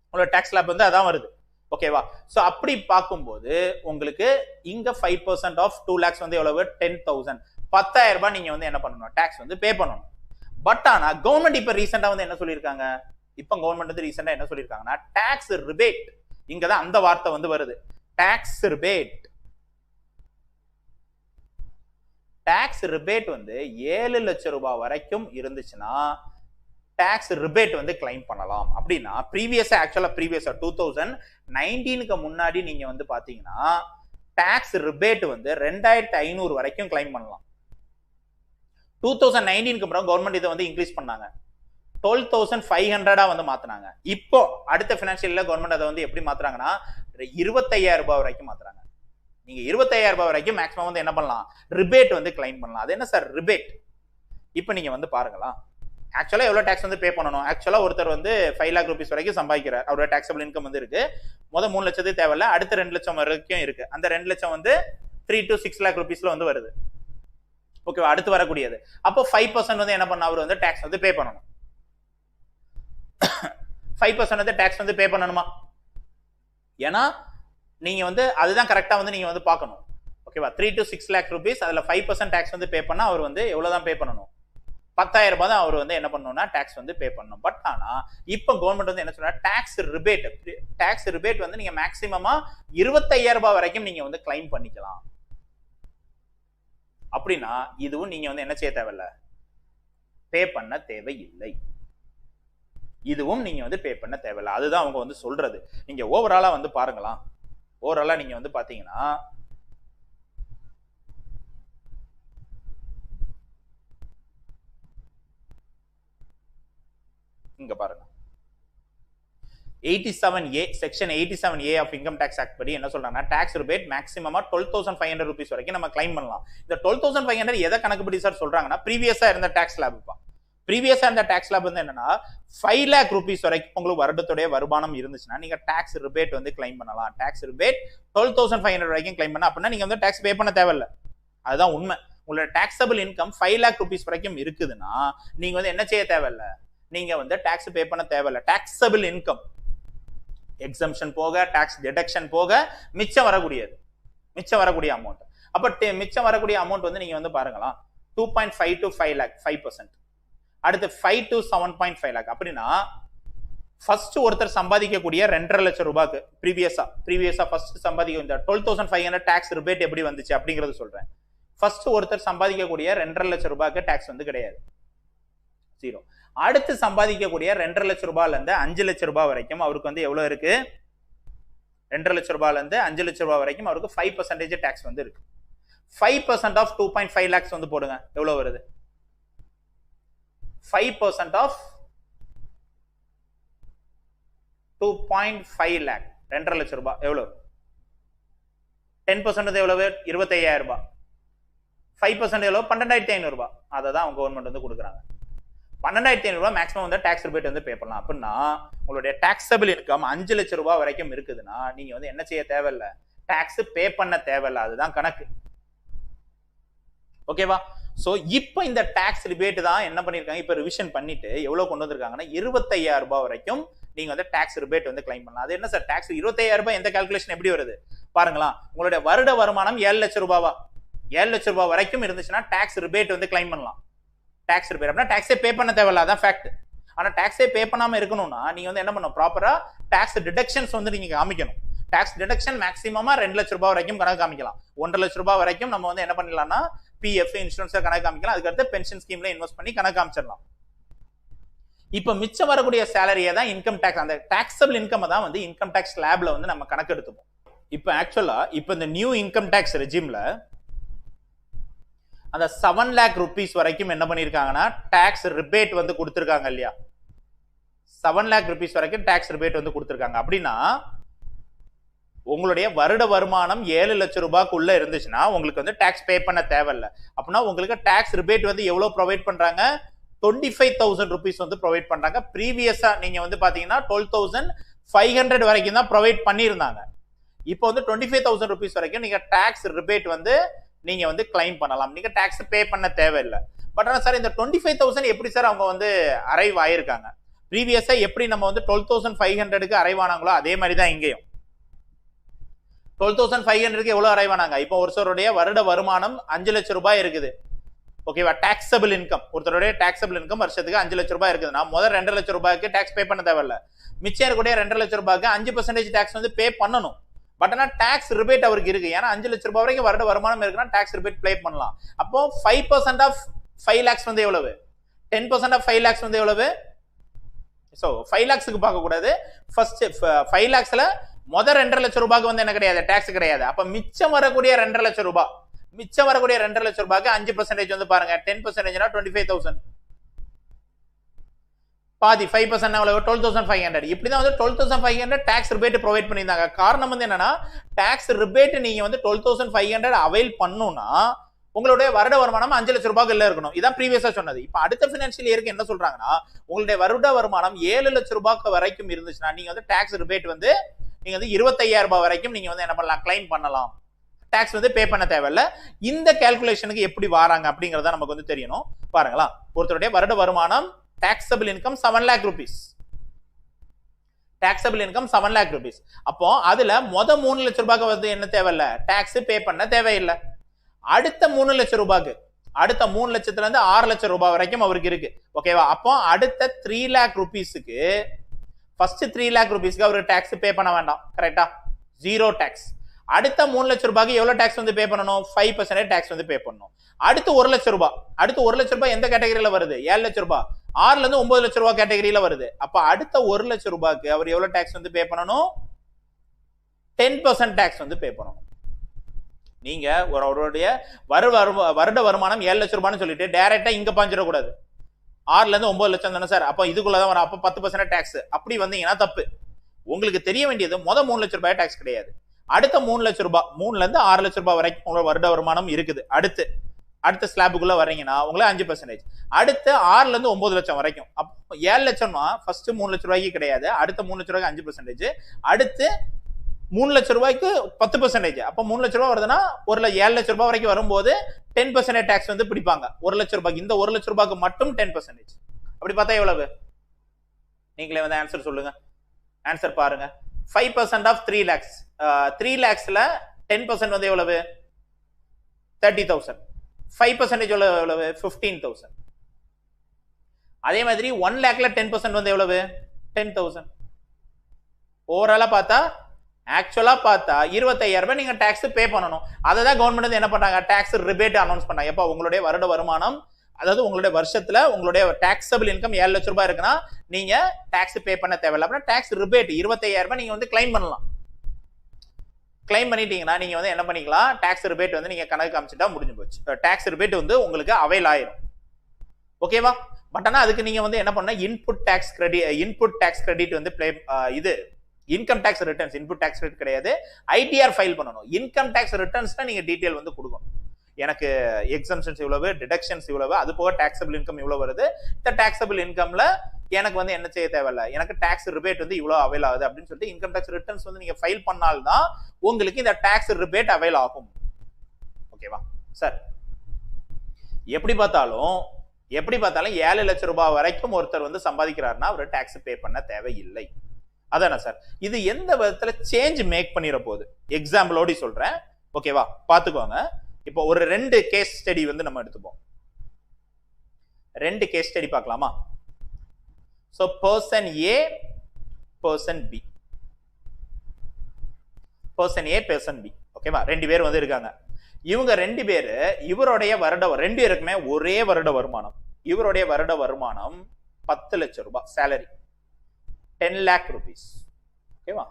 உங்களோட டாக்ஸ் ஸ்லாப் வந்து அதான் வருது. ஓகேவா? சோ அப்படி பார்க்கும்போது உங்களுக்கு இங்க 5% ஆஃப் 2 lakhs வந்து எவ்வளவு? 10,000. 10,000 ரூபாய் நீங்க வந்து என்ன பண்ணணும்? டாக்ஸ் வந்து பே பண்ணணும். பட் ஆனா கவர்மெண்ட் இப்ப ரீசெண்டா வந்து என்ன சொல்லியிருக்காங்க? இப்ப கவர்மெண்ட் வந்து ரீசெண்டா என்ன சொல்லியிருக்காங்கன்னா டாக்ஸ் ரிபேட். இங்கதான் அந்த வார்த்தை வந்து வருது. Tax rebate. டாக்ஸ் ரிபேட் வந்து 7 லட்சம் ரூபாய் வரைக்கும் இருந்துச்சுன்னா டாக்ஸ் ரிபேட் வந்து கிளைம் பண்ணலாம். அப்படின்னா ப்ரீவியஸா 2019க்கு முன்னாடி நீங்க வந்து பாத்தீங்கன்னா டாக்ஸ் ரிபேட் வந்து 2,500 வரைக்கும் கிளைம் பண்ணலாம். 2019க்கு அப்புறம் கவர்மெண்ட் இதை வந்து இன்க்ரீஸ் பண்ணாங்க. 12,500 வந்து மாத்தினாங்க. இப்போ அடுத்த பினான்சியல்ல கவர்மெண்ட் அதை வந்து எப்படி மாத்துறாங்கன்னா 25,000 ரூபாய் வரைக்கும் மாத்துறாங்க. நீங்க 25,000 ரூபாய் வரைக்கும் மேக்ஸிமம் வந்து என்ன பண்ணலாம்? ரிபேட் வந்து கிளைம் பண்ணலாம். அது என்ன சார் ரிபேட்? இப்போ நீங்க வந்து பாருங்களா, ஆக்சுவலா எவ்வளவு டாக்ஸ் வந்து பே பண்ணணும்? ஆக்சுவலா ஒருத்தர் வந்து 5 lakh rupees வரைக்கும் சம்பாதிக்கிறார். அவரோட டாக்ஸபிள் இன்கம் வந்து இருக்கு. முதல் 3 லட்சத்துக்கு தேவையில்ல, அடுத்த 2 லட்சம் வரைக்கும் இருக்கு. அந்த 2 லட்சம் வந்து 3 to 6 lakh rupeesல வந்து வருது. ஓகேவா? அடுத்து வரக்கூடியது. அப்போ 5% வந்து என்ன பண்ண அவர் வந்து டாக்ஸ் வந்து பே பண்ணணும். 5% வந்து டாக்ஸ் வந்து பே பண்ணணுமா? ஏன்னா நீங்க வந்து அதுதான் கரெக்டா வந்து நீங்க வந்து பார்க்கணும். ஓகேவா? 3 to 6 lakh rupees அதுல 5% டாக்ஸ் வந்து பே பண்ணா அவர் வந்து எவ்வளவுதான் பே பண்ணணும்? 10,000 ரூபாய் தான் அவர் வந்து என்ன பண்ணணும்னா டாக்ஸ் வந்து பே பண்ணணும். பட் ஆனா இப்ப கவர்மெண்ட் வந்து என்ன சொன்னா, டாக்ஸ் ரிபேட் வந்து நீங்க மேக்சிமமா 25,000 ரூபாய் வரைக்கும் நீங்க வந்து கிளைம் பண்ணிக்கலாம். அப்படின்னா இதுவும் நீங்க வந்து என்ன செய்ய தேவையில்ல, பே பண்ண தேவையில்லை. இதுவும் நீங்க வந்து பே பண்ண தேவையில்லை. அதுதான் அவங்க வந்து சொல்றது. நீங்க ஓவராலா வந்து பாருங்களாம். ஓவராலா நீங்க வந்து பாத்தீங்கன்னா இங்க பாருங்க, 87A section 87A of income tax act படி என்ன சொல்றாங்கன்னா, டாக்ஸ் ரிபேட் மேக்ஸிமமா 12,500 ரூபீஸ் வரைக்கும் நம்ம கிளைம் பண்ணலாம். இந்த 12,500 எதை கணக்குப்படி சார் சொல்றாங்கன்னா, ப்ரீவியஸா இருந்த டாக்ஸ் ஸ்லாப். ப்ரீவியஸா இருந்த டாக்ஸ் ஸ்லாப் வந்து என்னன்னா 5 lakh rupees வரைக்கும் உங்களுக்கு வருடத்துடைய வருமானம் இருந்துச்சுன்னா நீங்க டாக்ஸ் ரிபேட் வந்து கிளைம் பண்ணலாம். டாக்ஸ் ரிபேட் 12,500 வரைக்கும் கிளைம் பண்ணா அப்படின்னா நீங்க வந்து டாக்ஸ் பே பண்ண தேவையில்லை. அதுதான் உண்மை. உங்களோட டாக்ஸபிள் இன்கம் 5 lakh rupees வரைக்கும் இருக்குதுன்னா நீங்க வந்து என்ன செய்ய தேவையில்லை, நீங்க வந்து டாக்ஸ் பே பண்ண தேவையில்லை. டாக்ஸபிள் இன்கம் எக்ஸம்ஷன் போக, டாக்ஸ் டிடக்ஷன் போக மிச்சம் வரக்கூடிய அமௌண்ட். அப்ப மிச்சம் வரக்கூடிய அமௌண்ட் வந்து நீங்க வந்து பாருங்களா, 2.5 to 5 lakh 5%. அடுத்து 5 to 7.5 lakh. அப்படின்னா ஃபர்ஸ்ட் ஒருத்தர் சம்பாதிக்கக்கூடிய 2.5 லட்சம் ரூபாய்க்கு ப்ரீவியஸா ஃபர்ஸ்ட் சம்பாதிக்க இந்த 12,500 டாக்ஸ் ரிபேட் எப்படி வந்துச்சு அப்படிங்கறது சொல்றேன். ஃபர்ஸ்ட் ஒருத்தர் சம்பாதிக்கக்கூடிய 2.5 லட்சம் ரூபாய்க்கு டாக்ஸ் வந்து கிடையாது, 0. அடுத்து சம்பாதிக்கக்கூடிய 2.5 லட்சம் ரூபாயில இருந்து 5 லட்சம் ரூபாய் வரைக்கும் அவருக்கு வந்து எவ்வளவு இருக்கு, 2.5 லட்சம் ரூபாயில இருந்து 5 லட்சம் ரூபாய் வரைக்கும் அவருக்கு 5% டாக்ஸ் வந்து இருக்கு. 5% ஆஃப் 2.5 lakhs வந்து போடுங்க, எவ்வளவு வருது? 5% ஆஃப் 2.5 lakh 2.5 லட்சம் ரூபாய் எவ்வளவு? 10% எவ்வளவு? 25,000 ரூபாய். 5% எவ்வளவு? 12,500 ரூபாய். அதை தான் அவங்க கவர்மெண்ட் வந்து கொடுக்குறாங்க. 12,500 ரூபாய் மேக்ஸிமம் வந்து டாக்ஸ் ரிபேட் வந்து பே பண்ணலாம். அப்படின்னா உங்களுடைய டாக்ஸபிள் இன்கம் 5 லட்சம் ரூபாய் வரைக்கும் இருக்குதுன்னா நீங்க வந்து என்ன செய்ய தேவையில்லை, டாக்ஸ் பே பண்ண தேவையில்லை. அதுதான் கணக்கு. ஓகேவா? சோ இப்போ இந்த டாக்ஸ் ரிபேட் தான் என்ன பண்ணிருக்காங்க, இப்ப ரிவிஷன் பண்ணிட்டு எவ்வளவு கொண்டு வந்திருக்காங்கன்னா 25,000 ரூபாய் வரைக்கும் நீங்க வந்து டாக்ஸ் ரிபேட் வந்து கிளைம் பண்ணலாம். அது என்ன சார் டாக்ஸ் 25,000 ரூபாய் எந்த கால்குலேஷன் எப்படி வருது பாருங்களா. உங்களுடைய வருட வருமானம் 7 லட்சம் ரூபாவா, 7 லட்சம் ரூபாய் வரைக்கும் இருந்துச்சுன்னா டாக்ஸ் ரிபேட் வந்து கிளைம் பண்ணலாம். டாக்ஸ் ரிபேட் அப்படின்னா டாக்ஸே பே பண்ண தேவையில்ல, அதான் ஃபேக்ட். ஆனா டாக்ஸே பே பண்ணாம இருக்கணும்னா நீங்க வந்து என்ன பண்ணணும், ப்ராப்பரா டாக்ஸ் டிடக்ஷன்ஸ் வந்து நீங்க காமிக்கணும். டாக்ஸ் டிடக்ஷன் மேக்ஸிமமா 2 லட்சம் ரூபாய் வரைக்கும் கணக்கு காமிக்கலாம். 1.5 லட்சம் ரூபாய் வரைக்கும் நம்ம வந்து என்ன பண்ணலாம்னா பிஎஃப் இன்சூரன்ஸ் கணக்கு காமிக்கலாம். அதுக்கடுத்து பென்ஷன் ஸ்கீம்ல இன்வெஸ்ட் பண்ணி கணக்கு காமிச்சிடலாம். இப்ப மிச்சம் வரக்கூடிய சேலரியை தான் இன்கம் டாக்ஸ், அந்த டாக்ஸபிள் இன்கம் தான் வந்து இன்கம் டாக்ஸ் ஸ்லாப்ல வந்து நம்ம கணக்கு எடுத்துப்போம். இப்ப ஆக்சுவலா இப்ப இந்த நியூ இன்கம் டாக்ஸ் ரெஜிம்ல அந்த 7 lakh rupees வரைக்கும் என்ன பண்ணிருக்காங்கன்னா டாக்ஸ் ரிபேட் வந்து கொடுத்திருக்காங்க இல்லையா. 7 lakh rupees வரைக்கும் டாக்ஸ் ரிபேட் வந்து கொடுத்திருக்காங்க. அப்படின்னா உங்களுடைய வருட வருமானம் 7 லட்சம் ரூபாய்க்குள்ள இருந்துச்சுன்னா உங்களுக்கு வந்து டாக்ஸ் பே பண்ண தேவையில்லை. அப்படின்னா உங்களுக்கு டாக்ஸ் ரிபேட் வந்து எவ்வளவு ப்ரொவைட் பண்றாங்க, 25,000 rupees வந்து ப்ரொவைட் பண்றாங்க. ப்ரீவியஸா நீங்க வந்து பாத்தீங்கன்னா 12,500 வரைக்கும் தான் ப்ரொவைட் பண்ணியிருந்தாங்க. இப்போ வந்து 25,000 rupees வரைக்கும் நீங்க டாக்ஸ் ரிபேட் வந்து நீங்க வந்து கிளைம் பண்ணலாம். நீங்க டாக்ஸ் பே பண்ண தேவையில்லை. பட் ஆனா சார் இந்த 25,000 எப்படி சார் அவங்க வந்து அரைவ் ஆயிருக்காங்க? ப்ரீவியஸா எப்படி நம்ம வந்து 12,500க்கு அரைவ் ஆனாங்களோ அதே மாதிரி தான் இங்கேயும் 12,500க்கு எவ்வளவு அரைவ் ஆனாங்க. இப்போ ஒருத்தருடைய வருட வருமானம் 5 லட்சம் ரூபாய் இருக்குது. ஓகேவா? டாக்ஸபிள் இன்கம், ஒருத்தருடைய டாக்ஸபிள் இன்கம் வருஷத்துக்கு 5 லட்சம் ரூபாய் இருக்குதுன்னா முதல் 2 லட்சம் ரூபாய்க்கு டாக்ஸ் பே பண்ண தேவையில்ல. மிச்சம் இருக்கக்கூடிய 2 லட்சம் ரூபாய்க்கு 5% டாக்ஸ் வந்து பே பண்ணணும். பட் ஆனா டாக்ஸ் ரிபேட் அவருக்கு இருக்கு. ஏன்னா 5 லட்சம் ரூபாய் வரைக்கும் வருட வருமானம் இருக்குன்னா டாக்ஸ் ரிபேட் ப்ளே பண்ணலாம். அப்போ 5% ஆஃப் 5 lakhs வந்து எவ்வளவு, 10% ஆஃப் 5 lakhs வந்து எவ்வளவு? சோ 5 lakhsக்கு பார்க்க கூடாது. ஃபர்ஸ்ட் 5 lakhsல முதல் 2.5 லட்சம் ரூபாய்க்கு வந்து என்ன கிடையாது, டாக்ஸ் கிடையாது. அப்ப மிச்சம் வரக்கூடிய 2.5 லட்சம் ரூபாய், மிச்சம் வரக்கூடிய 2.5 லட்சம் ரூபாய்க்கு 5% வந்து பாருங்க, 10% 25,000 பாதி 5% எவ்வளவு, 12,500. இப்படிதான் வந்து 12,500 டாக்ஸ் ரிபேட் ப்ரொவைட் பண்ணியிருந்தாங்க. காரணம் வந்து என்னன்னா டாக்ஸ் ரிபேட் நீங்க வந்து 12,500 அவைல் பண்ணுனா உங்களுடைய வருட வருமானம் 5 லட்சம் ரூபாய்க்கு இல்ல இருக்கணும். இதான் ப்ரீவியஸா சொன்னது. இப்ப அடுத்த பினான்சியல் இயருக்கு என்ன சொல்றாங்கன்னா உங்களுடைய வருட வருமானம் 7 லட்சம் ரூபாய்க்கு வரைக்கும் இருந்துச்சுன்னா நீங்க வந்து டாக்ஸ் ரிபேட் வந்து நீங்க வந்து 25,000 ரூபாய் வரைக்கும் நீங்க வந்து என்ன பண்ணலாம், கிளைம் பண்ணலாம். டாக்ஸ் வந்து பே பண்ண தேவையில்ல. இந்த கால்குலேஷனுக்கு எப்படி வராங்க அப்படிங்கறத நமக்கு வந்து தெரியணும். பாருங்களா, ஒருத்தருடைய வருட வருமானம் taxable income 7 lakh rupees, taxable income 7 lakh rupees. அப்போ அதுல 3 லட்சம் ரூபாய்க்கு வந்து என்ன தேவையில்ல, டாக்ஸ் பே பண்ண தேவையில்லை. அடுத்த 3 லட்சம் ரூபாய்க்கு, அடுத்த 3 லட்சத்துல இருந்து 6 லட்சம் ரூபாய் வரைக்கும் அவருக்கு இருக்கு. ஓகேவா? அப்போ அடுத்த 3 lakh rupeesக்கு ஃபர்ஸ்ட் 3 lakh rupeesக்கு அவருக்கு டாக்ஸ் பே பண்ண வேண்டாம். கரெக்டா? Zero tax. அடுத்த 3 லட்சம் ரூபாய்க்கு எவ்வளவு டாக்ஸ் வந்து பே பண்ணணும்? 5% டாக்ஸ் வந்து பே பண்ணணும். அடுத்து 1 லட்சம் ரூபாய், அடுத்து 1 லட்சம் ரூபாய் எந்த கேட்டகரியில வருது? 7 லட்சம் ரூபாய். 6ல இருந்து 9 லட்சம் ரூபாய் கேட்டகரியில வருது. அப்ப அடுத்த 1 லட்சம் ரூபாய்க்கு அவர் எவ்வளவு டாக்ஸ் வந்து பே பண்ணணும்? 10% டாக்ஸ் வந்து பே பண்ணணும். நீங்க அவருடைய வருட வருமானம் 7 லட்சம் ரூபாய்னு சொல்லிட்டு டைரக்டா இங்க பாஞ்சிடக்கூடாது. 6ல இருந்து 9 லட்சம் தானே சார், அப்ப இதுக்குள்ளதான் வரும், அப்ப 10% டாக்ஸ். அப்படி வந்தீங்கன்னா தப்பு. உங்களுக்கு தெரிய வேண்டியது 3 லட்சம் ரூபாய் டாக்ஸ் கிடையாது. அடுத்த 3 லட்சம் ரூபாய், 3ல இருந்து 6 லட்சம் ரூபாய் வரைக்கும் உங்களோட வருட வருமானம் இருக்குது. அடுத்த ஸ்லாபுக்குள்ள வர்றீங்கன்னா உங்களுக்கு 5%. அடுத்து 6ல இருந்து 9 லட்சம் வரைக்கும், அப்போ 7 லட்சம்னா ஃபர்ஸ்ட் 3 லட்சம் ரூபாய்க்கு கிடையாது, அடுத்த 3 லட்சம் ரூபாய்க்கு 5%, அடுத்து 3 லட்சம் ரூபாய்க்கு 10%. அப்ப 3 லட்சம் ரூபாய் வருதுன்னா 7 லட்சம் ரூபாய் வரைக்கும் வரும்போது 10% டாக்ஸ் வந்து பிடிப்பாங்க. 1 லட்சம் ரூபாய்க்கு, இந்த 1 லட்சம் ரூபாய்க்கு மட்டும் 10%. அப்படி பார்த்தா எவ்வளவு? நீங்களே வந்து ஆன்சர் சொல்லுங்க. ஆன்சர் பாருங்க. 5% ஆஃப் 3 lakhs. 3 lakhsல 10% வந்து எவ்வளவு? 30,000. 5% எவ்வளவு? 15,000. அதே மாதிரி 1 lakhல 10% வந்து எவ்வளவு? 10,000. ஓவராலா பார்த்தா, ஆக்சுவலா பார்த்தா 25,000 ரூபாய் நீங்க டாக்ஸ் பே பண்ணணும். அதை தான் கவர்மெண்ட் வந்து என்ன பண்ணாங்க? டாக்ஸ் ரிபேட் அனௌன்ஸ் பண்ணாங்க. எப்ப உங்களுடைய வருட வருமானம், அதாவது உங்களுடைய வருஷத்துல உங்களுடைய டாக்ஸபிள் இன்கம் 7 லட்சம் ரூபாய் இருக்குன்னா நீங்க டாக்ஸ் பே பண்ண தேவையில்லை. அப்படின்னா டாக்ஸ் ரிபேட் 25,000 ரூபாய் நீங்க வந்து கிளைம் பண்ணலாம். கிளைம் பண்ணிட்டீங்கன்னா நீங்க வந்து என்ன பண்ணிக்கலாம்? டாக்ஸ் ரிபேட் வந்து நீங்க கணக்கு காமிச்சிட்டா முடிஞ்சு போச்சு. டாக்ஸ் ரிபேட் வந்து உங்களுக்கு அவைல் ஆயிரும். ஓகேவா? பட் ஆனா அதுக்கு நீங்க வந்து என்ன பண்ண, இன்புட் டாக்ஸ் கிரெடிட் வந்து இது income tax returns, input tax credit கிடையாது, ஐடிஆர் ஃபைல் பண்ணணும். இன்கம் டாக்ஸ் ரிட்டர்ன்ஸ்னா நீங்க டீடைல் வந்து கொடுக்கணும். எனக்கு எக்ஸம்ஷன்ஸ் இவ்வளவு, டிடக்ஷன்ஸ் இவ்வளவு, அது போக டாக்ஸபிள் இன்கம் இவ்வளவு வருது, இந்த டாக்ஸபிள் இன்கம்ல எனக்கு வந்து என்ன செய்ய தேவையில்ல, எனக்கு டாக்ஸ் ரிபேட் வந்து இவ்வளவு அவைல் ஆகுது அப்படின்னு சொல்லிட்டு இன்கம் டாக்ஸ் ரிட்டர்ன்ஸ் வந்து நீங்க ஃபைல் பண்ணால்தான் உங்களுக்கு இந்த டாக்ஸ் ரிபேட் அவைல் ஆகும். ஓகேவா சார்? எப்படி பார்த்தாலும் 7 லட்சம் ரூபாய் வரைக்கும் ஒருத்தர் வந்து சம்பாதிக்கிறாருன்னா அவர் டாக்ஸ் பே பண்ண தேவையில்லை. அதானே சார்? இது எந்த விதத்துல சேஞ்ச் மேக் பண்ணிட போகுது? எக்ஸாம்பிளோட சொல்றேன். ஓகேவா? பாத்துக்கோங்க. இப்போ ஒரு 2 கேஸ் ஸ்டடி வந்து நம்ம எடுத்துப்போம். 2 கேஸ் ஸ்டடி பார்க்கலாமா? சோ பர்சன் ஏ, பர்சன் பி, பர்சன் ஏ, பர்சன் பி. ஓகேவா? 2 பேர் வந்து இருக்காங்க. இவங்க 2 பேரு, இவருடைய 2 பேருக்குமே ஒரே வருட வருமானம். இவருடைய வருட வருமானம் 10 லட்சம் ரூபாய் சேலரி, 10 lakh rupees. ஓகேவா?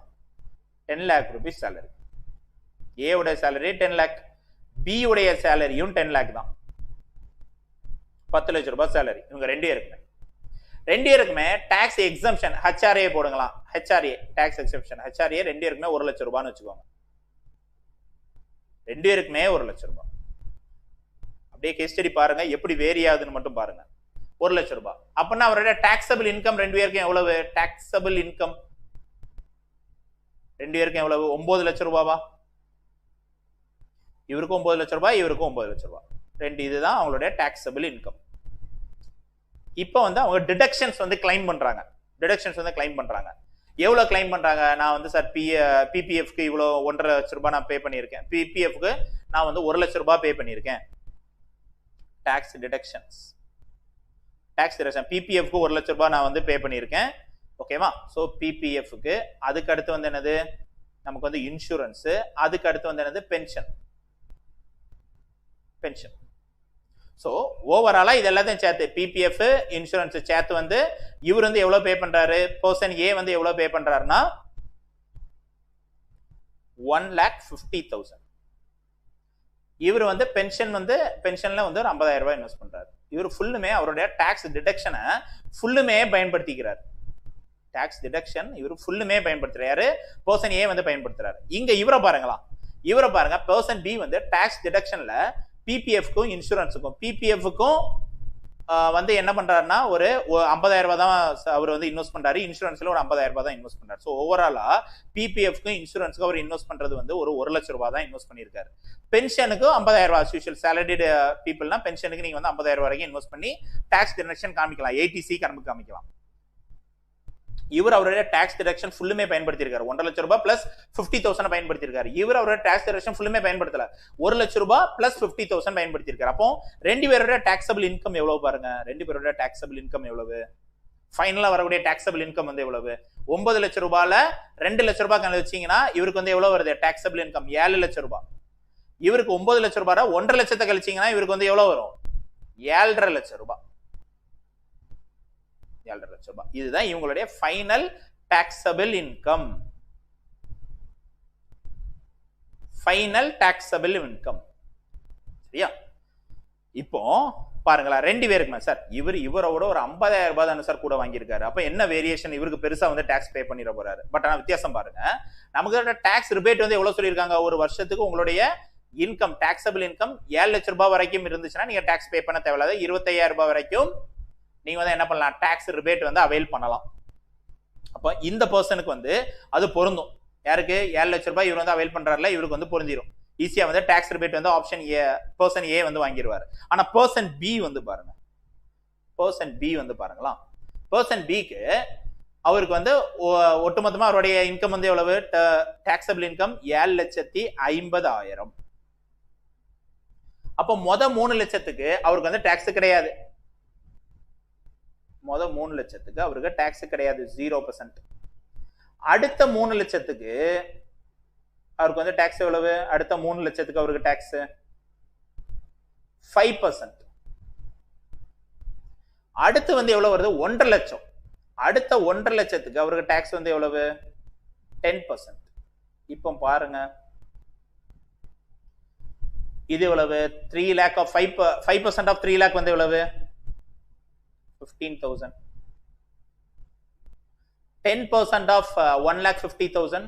10 lakh rupees சேலரி. ஏ உடைய சேலரி 10 lakh, பி உடைய சேலரியும் 10 lakh தான். 10 லட்சம் ரூபாய் சேலரி இவங்க 2 பேருக்குமே டாக்ஸ் எக்ஸம்ஷன் ஹெச்ஆர்ஏ போடுங்களா? ஹெச்ஆர்ஏ டாக்ஸ் எக்ஸம்ஷன் ஹெச்ஆர்ஏ 2 பேருக்குமே 1 லட்சம் ரூபாய்னு வச்சுக்கோங்க. 2 பேருக்குமே 1 லட்சம் ரூபாய். அப்படியே கேஸ் ஸ்டடி பாருங்க எப்படி வேரி ஆகுதுன்னு மட்டும் பாருங்க. 1 லட்சம் ரூபாய். அப்படின்னா அவருடைய டாக்ஸபிள் இன்கம் 2 பேருக்கும் எவ்வளவு? டாக்ஸபிள் இன்கம் 2 பேருக்கும் எவ்வளவு? 9 லட்சம் ரூபாவா? இவருக்கும் 9 லட்சம் ரூபாய், இவருக்கும் 9 லட்சம் ரூபாய். 2 இதுதான் அவங்களுடைய டாக்ஸபிள் இன்கம். இப்போ வந்து அவங்க டிடக்ஷன்ஸ் வந்து கிளைம் பண்றாங்க. எவ்வளவு கிளைம் பண்றாங்க? நான் வந்து சார் பிபிஎஃப்க்கு இவ்வளவு 1.5 லட்சம் ரூபாய் நான் பே பண்ணியிருக்கேன், பிபிஎஃப்க்கு நான் வந்து 1 லட்சம் ரூபாய் பே பண்ணியிருக்கேன். டாக்ஸ் டிடக்ஷன்ஸ், பிபிஎஃப்க்கு 1 லட்சம் ரூபாய் நான் வந்து பே பண்ணியிருக்கேன். ஓகேவா? ஸோ பிபிஎஃப்க்கு, அதுக்கு அடுத்து வந்து என்னது, நமக்கு வந்து இன்சூரன்ஸ், அதுக்கு அடுத்து வந்து என்னது, பென்ஷன். ஸோ ஓவராலா இது எல்லாத்தையும் சேர்த்து பிபிஎஃப், இன்சூரன்ஸ் சேர்த்து வந்து இவர் வந்து எவ்வளவு பே பண்றாரு? பர்சன் ஏ வந்து எவ்வளவு பே பண்றாருன்னா 1,50,000. இவர் வந்து பென்ஷன்ல வந்து ஒரு 50,000 ரூபாய் இன்வெஸ்ட் பண்றாரு. இவர் ஃபுல்லுமே அவருடைய டாக்ஸ் டிடக்ஷனை ஃபுல்லுமே பயன்படுத்திக்கிறார். டாக்ஸ் டிடக்ஷன் இவர் ஃபுல்லுமே பயன்படுத்துறாரு. பர்சன் ஏ வந்து பயன்படுத்துறாரு. இங்க இவரை பாருங்க, பர்சன் பி வந்து டாக்ஸ் டிடக்ஷன்ல பிபிஎஃப்க்கும் இன்சூரன்ஸுக்கும், பிபிஎஃப்க்கும் வந்து என்ன பண்றாருன்னா ஒரு 50,000 ரூபாய் தான் அவர் வந்து இன்வெஸ்ட் பண்றாரு. இன்சூரன்ஸ்ல ஒரு 50,000 ரூபாய் தான் இன்வெஸ்ட் பண்றாரு. ஸோ ஓவராலா பிபிஎஃப்க்கும் இன்சூரன்ஸ்க்கு அவர் இன்வெஸ்ட் பண்றது வந்து ஒரு 1,00,000 ரூபாய் தான் இன்வெஸ்ட் பண்ணியிருக்காரு. பென்ஷனுக்கு 50,000 ரூபாய் யூஷுவல் சேலரிடு பீப்புள்னா பென்ஷனுக்கு நீங்க வந்து 50,000 ரூபாய் வரைக்கும் இன்வெஸ்ட் பண்ணி டாக்ஸ் டிடக்ஷன் காமிக்கலாம், ஏடிசி கணக்கு காமிக்கலாம். இவர் அவருடைய டாக்ஸ் டிடக்ஷன் ஃபுல்லுமே பயன்படுத்தியிருக்காரு. 1,50,000 ரூபாய் பிளஸ் 50,000 பயன்படுத்தியிருக்காரு. இவர் அவருடைய டாக்ஸ் டிடக்ஷன் ஃபுல்லுமே பயன்படுத்தல, 1,00,000 ரூபாய் பிளஸ் 50,000 பயன்படுத்தியிருக்காரு. அப்போ ரெண்டு பேருடைய டாக்ஸபிள் இன்கம் எவ்வளவு பாருங்க. ரெண்டு பேருடைய டாக்ஸபிள் இன்கம் எவ்வளவு, ஃபைனலா வரக்கூடிய டாக்ஸபிள் இன்கம் வந்து எவ்வளவு? 9,00,000 ரூபாயில 2,00,000 ரூபாய் கணக்கு வச்சீங்கன்னா இவருக்கு வந்து எவ்வளவு வருது டாக்ஸபிள் இன்கம்? 7,00,000 ரூபாய். இவருக்கு 9,00,000 ரூபாய் 1,50,000 கழிச்சீங்கன்னா இவருக்கு வந்து எவ்வளவு வரும்? 7,50,000 ரூபாய். 7,50,000 ரூபாய். இதுதான் இவங்களுடைய final taxable income. Final taxable income. சரியா? இப்போ பாருங்களா, ரெண்டு பேருக்குமே சார் இவரோட ஒரு 50,000 ரூபாய் தானே சார் கூட வாங்கியிருக்காரு. அப்ப என்ன வேரியேஷன்? இவருக்கு பெருசா வந்து டாக்ஸ் பே பண்ணிட போறாரு. பட் ஆனா வித்தியாசம் பாருங்க, நமக்கு டாக்ஸ் ரிபேட் வந்து எவ்வளவு சொல்லியிருக்காங்க? ஒரு வருஷத்துக்கு உங்களுடைய இன்கம் டாக்ஸபிள் இன்கம் 7,00,000 ரூபாய் வரைக்கும் இருந்துச்சுன்னா நீங்க டாக்ஸ் பே பண்ண தேவையில்லாத 25,000 ரூபாய் வரைக்கும் நீங்க வந்து என்ன பண்ணலாம்? டாக்ஸ் ரிபேட் வந்து அவைல் பண்ணலாம். அப்ப இந்த பர்சனுக்கு வந்து அது பொருந்தும். யாருக்கு? 7,00,000 ரூபாய் இவர் வந்து அவைல் பண்றாருல, இவருக்கு வந்து பொருந்திரும். ஈஸியா வந்து டாக்ஸ் ரிபேட் வந்து ஆப்ஷன் ஏ, பர்சன் ஏ வந்து வாங்கிடுவாரு. ஆனா பர்சன் பி வந்து பாருங்க, பர்சன் பி வந்து பாருங்களா, பர்சன் பிக்கு அவருக்கு வந்து ஒட்டுமொத்தமா அவருடைய இன்கம் வந்து எவ்வளவு? Taxable income 7,50,000. அப்போ 3 லட்சத்துக்கு அவருக்கு வந்து டாக்ஸ் கிடையாது. 3 லட்சத்துக்கு அவருக்கு டாக்ஸ் கிடையாது, 0%. அடுத்த 3 லட்சத்துக்கு அவருக்கு வந்து டாக்ஸ் எவ்வளவு? அடுத்த 3 லட்சத்துக்கு அவருக்கு டாக்ஸ் 5%. அடுத்து வந்து எவ்வளவு வருது? 1.5 லட்சம். அடுத்த 1.5 லட்சத்துக்கு அவருக்கு டாக்ஸ் வந்து எவ்வளவு? 10%. இப்போ பாருங்க, இது எவ்வளவு? 3 lakh of 5% of 3 lakh வந்து எவ்வளவு? 15,000. 10% of 1,50,000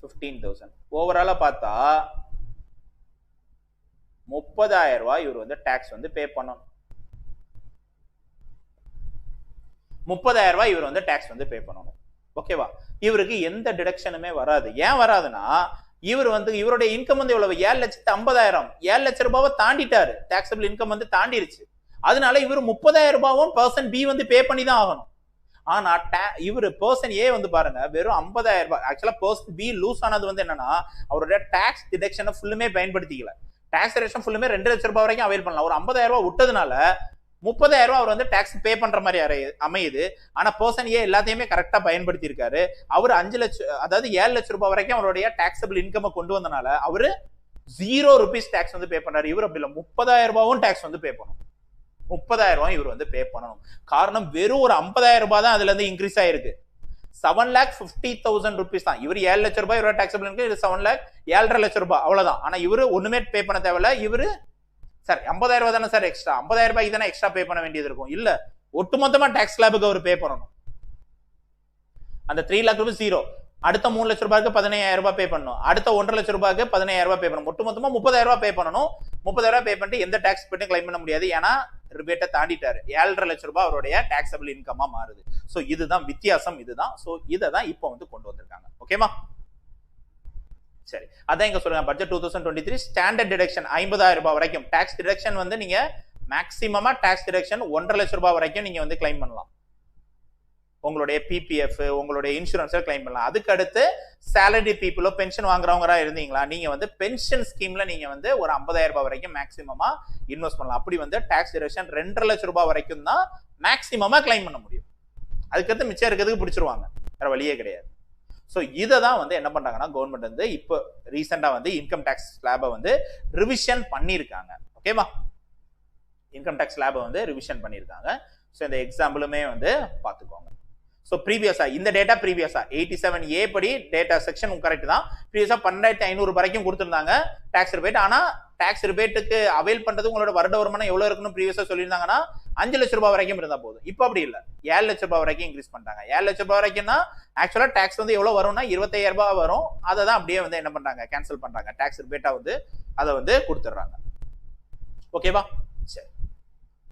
15,000. ஓவராலா பார்த்தா 30,000 ரூபாய் இவர் வந்து டாக்ஸ் வந்து பே பண்ணணும். 30,000 ரூபாய் இவர் வந்து டாக்ஸ் வந்து பே பண்ணணும். ஓகேவா? இவருக்கு எந்த டிடக்ஷனுமே வராது. ஏன் வராதுன்னா இவர் வந்து இவருடைய இன்கம் வந்து எவ்வளவு? 7,50,000. 7,00,000 ரூபாவை தாண்டிட்டாரு, டாக்ஸபிள் இன்கம் வந்து தாண்டிருச்சு. அதனால இவர் 30,000 ரூபாவும் பர்சன் பி வந்து பே பண்ணி தான் ஆகணும். ஆனா இவர் பர்சன் ஏ வந்து பாருங்க வெறும் 50,000 ரூபாய். ஆக்சுவலா பர்சன் பி லூஸ் ஆனது வந்து என்னன்னா அவருடைய டாக்ஸ் டிடக்ஷனை ஃபுல்லுமே பயன்படுத்திக்கல. டாக்ஸ் டிடக்ஷன் ஃபுல்லுமே 2,00,000 ரூபாய் வரைக்கும் அவைல் பண்ணலாம். ஒரு 50,000 ரூபாய் விட்டதுனால 30,000 ரூபாய் அவர் வந்து டாக்ஸ் பே பண்ற மாதிரி அமையுது. ஆனா பர்சன் ஏ எல்லாத்தையுமே கரெக்டா பயன்படுத்தி இருக்காரு. அவர் 5 லட்சம், அதாவது 7,00,000 ரூபாய் வரைக்கும் அவருடைய டாக்ஸபிள் இன்கம் கொண்டு வந்தனால அவரு 0 ரூபீஸ் டாக்ஸ் வந்து பே பண்றாரு. இவர் அப்படி இல்ல, 30,000 ரூபாயும் டாக்ஸ் வந்து பே பண்ணணும். 30,000 ரூபாய் இவர் வந்து பே பண்ணணும். காரணம் வெறும் ஒரு 50,000 ரூபாய் தான் அதுல இருந்து இன்க்ரீஸ் ஆயிருக்கு. 7,50,000 rupees தான். இவர் 7,00,000 ரூபாய் இவரோட டாக்ஸபிள் இன்கம், இது 7,50,000 ரூபாய் அவ்வளவுதான். ஆனா இவரு ஒண்ணுமே பே பண்ண தேவையில்ல. இவரு சார் 50,000 ரூபாய் தானே சார் எக்ஸ்ட்ரா, 50,000 ரூபாய்க்கு தானே எக்ஸ்ட்ரா பே பண்ண வேண்டியது இருக்கும். இல்ல, ஒட்டுமொத்தமா டாக்ஸ் ஸ்லாபுக்கு அவர் பே பண்ணணும். அந்த 3 lakh rupees 0. அடுத்த 3 லட்சம் ரூபாய்க்கு 15,000 ரூபாய் பே பண்ணணும். அடுத்த 1.5 லட்சம் ரூபாய்க்கு 15,000 ரூபாய் பே பண்ணணும். ஒட்டுமொத்தமா 30,000 ரூபாய் பே பண்ணணும். 30,000 ரூபாய் பே பண்ணிட்டு எந்த டாக்ஸ் பற்றி கிளைம் பண்ண முடியாது. ஏன்னா ரிபேட்டை தாண்டிட்டாரு. 7.5 லட்சம் ரூபாய் அவருடைய டாக்ஸபிள் இன்கமா மாறுது. சோ இதுதான் வித்தியாசம், இதுதான். சோ இதை தான் இப்போ வந்து கொண்டு வந்திருக்காங்க. ஓகேமா? சரி, அதான் இங்க சொல்லுங்க. பட்ஜெட் 2023 ஸ்டாண்டர்ட் டிடக்ஷன் 50,000 ரூபாய் வரைக்கும் டாக்ஸ் டிடக்ஷன் வந்து நீங்க மேக்சிமமா டாக்ஸ் டிடக்ஷன் 1.5 லட்சம் ரூபாய் வரைக்கும் நீங்க வந்து கிளைம் பண்ணலாம். உங்களுடைய பிபிஎஃப், உங்களுடைய இன்சூரன்ஸ் கிளைம் பண்ணலாம். அதுக்கு அடுத்து சேலரி பீப்புளோ பென்ஷன் வாங்குறவங்களா இருந்தீங்களா, நீங்க வந்து பென்ஷன் ஸ்கீம்ல நீங்க வந்து ஒரு 50,000 ரூபாய் வரைக்கும் மேக்சிமமா இன்வெஸ்ட் பண்ணலாம். அப்படி வந்து டாக்ஸ் டிடக்ஷன் 2.5 லட்சம் ரூபாய் வரைக்கும் தான் மேக்சிமமா கிளைம் பண்ண முடியும். அதுக்கடுத்து மிச்சம் இருக்கிறதுக்கு பிடிச்சிருவாங்க, வேற வழியே கிடையாது. ஸோ இதை தான் வந்து என்ன பண்றாங்கன்னா கவர்மெண்ட் வந்து இப்போ ரீசெண்டா வந்து இன்கம் டேக்ஸ் ஸ்லாபை வந்து ரிவிஷன் பண்ணியிருக்காங்க. ஓகேவா? இன்கம் டேக்ஸ் ஸ்லாபை வந்து ரிவிஷன் பண்ணியிருக்காங்க. ஸோ இந்த எக்ஸாம்பிளுமே வந்து பார்த்துக்கோங்க. ஸோ ப்ரீவியஸா இந்த டேட்டா ப்ரீவியஸா 87A படி டேட்டா செக்ஷன் கரெக்ட் தான். ப்ரீவியஸா 12,500 வரைக்கும் கொடுத்துருந்தாங்க டாக்ஸ் ரிபேட். ஆனா டாக்ஸ் ரிபேட்டுக்கு அவைல் பண்றது உங்களோட வருட வருமானம் எவ்வளவு இருக்குன்னு ப்ரீவியஸா சொல்லியிருந்தாங்கன்னா 5 லட்சம் ரூபாய் வரைக்கும் இருந்தா போதும். இப்போ அப்படி இல்லை, 7 லட்சம் ரூபாய் வரைக்கும் இன்க்ரீஸ் பண்ணிட்டாங்க. 7 லட்சம் ரூபாய் வரைக்கும்னா ஆக்சுவலா டாக்ஸ் வந்து எவ்வளவு வரும்னா 25,000 ரூபாய் வரும். அதை தான் அப்படியே வந்து என்ன பண்றாங்க, கேன்சல் பண்றாங்க. டாக்ஸ் ரிபேட்டா வந்து அதை வந்து கொடுத்துட்றாங்க. ஓகேவா? சரி.